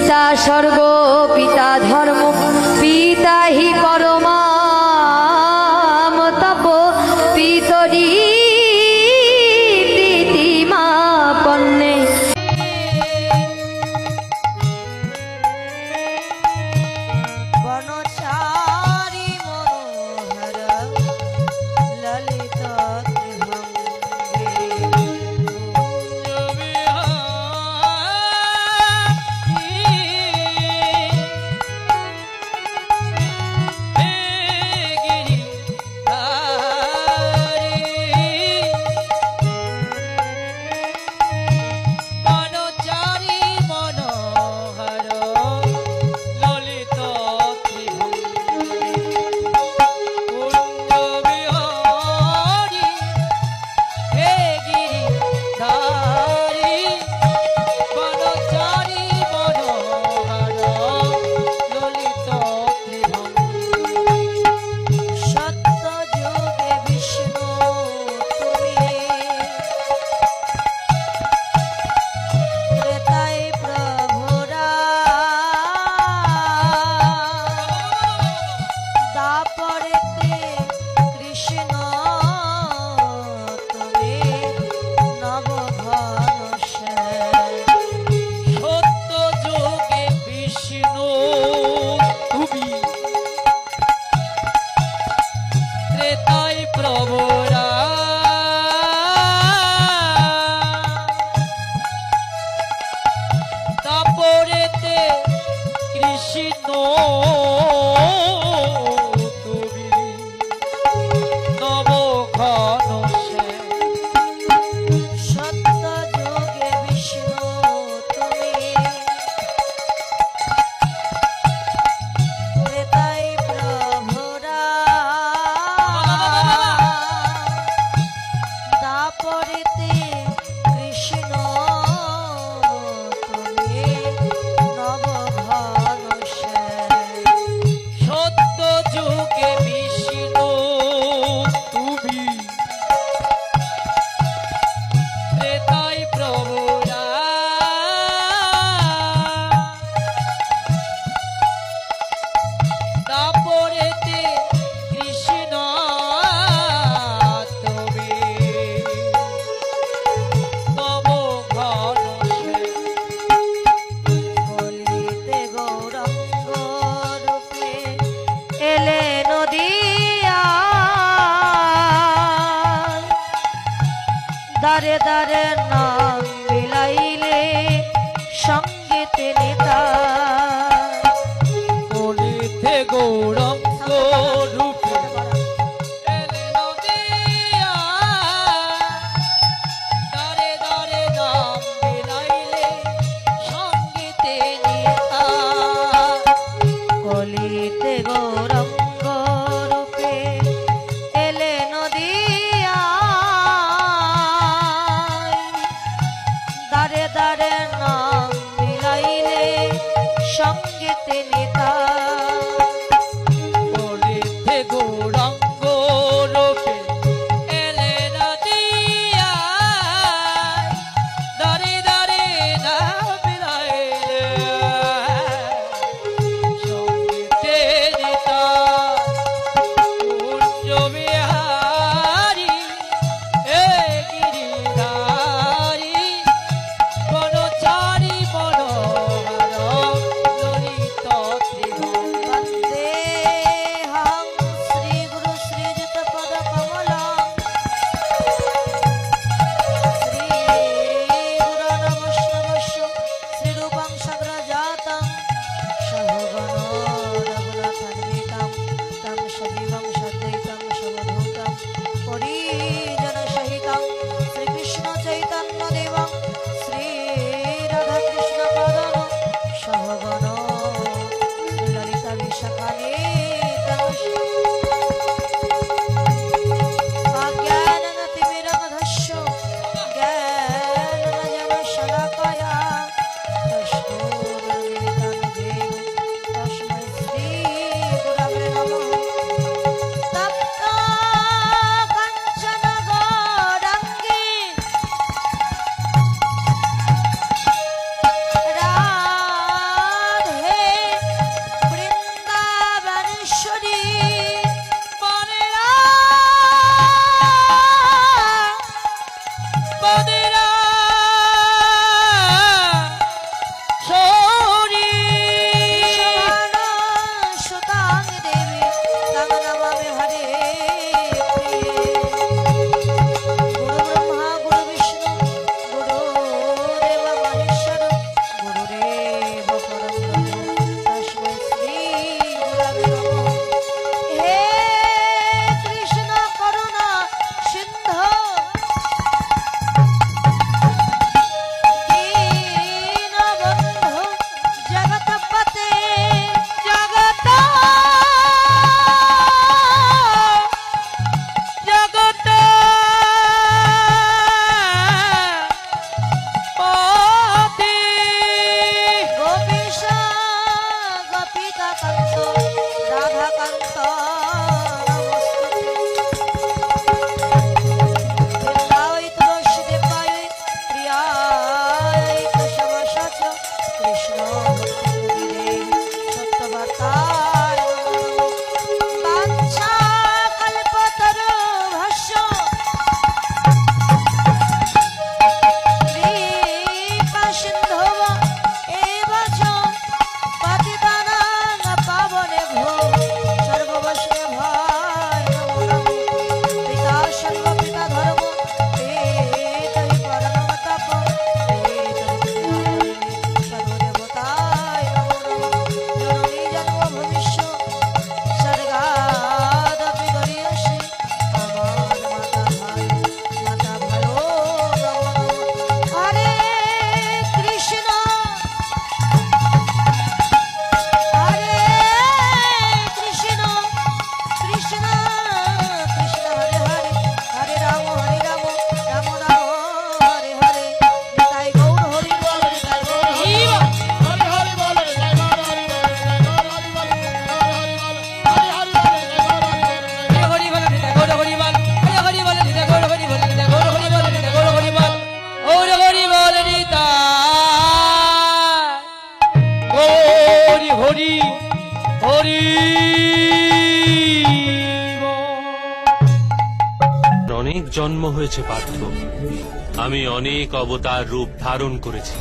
পিতা স্বর্গ পিতা ধর্ম পিতা হি পরমাম তপ পিতরি প্রীতিমা পন্নে। বনচারী মনোহর ললিত কৃষ্ণ সত্যবার্তায় বাঞ্ছা কল্পতরু ভাষ্য কৃপা সিন্ধব এব চ পতিতানাং পাবনেভ্যো সর্ববৈষ্ণবায় নমো নমঃ। পিতা সর্ব পিতা ধর্ম পিতরি পরম তপ সর্বদেবতায় নমো নমঃ। জননী জন্ম ভবিষ্য স্বর্গাদপি গরীয়সী আমার মাতা ভালো নমো নমঃ। হরে কৃষ্ণ হরে কৃষ্ণ কৃষ্ণ কৃষ্ণ হরে হরে হরে রাম রাম রাম হরে হরে নিতাই গৌর হরি বল নিতাই গৌর হরি বল। হরি বল নিতে গৌর হরি বল হরি বল নিতে গৌর হরি বল নিতে গৌর হরি বল নিতে গৌর হরি বল গৌর হরি বল নিতা গৌরি হরি হরি অনেক জন্ম হয়েছে পার্থ, আমি অনেক অবতার রূপ ধারণ করেছি।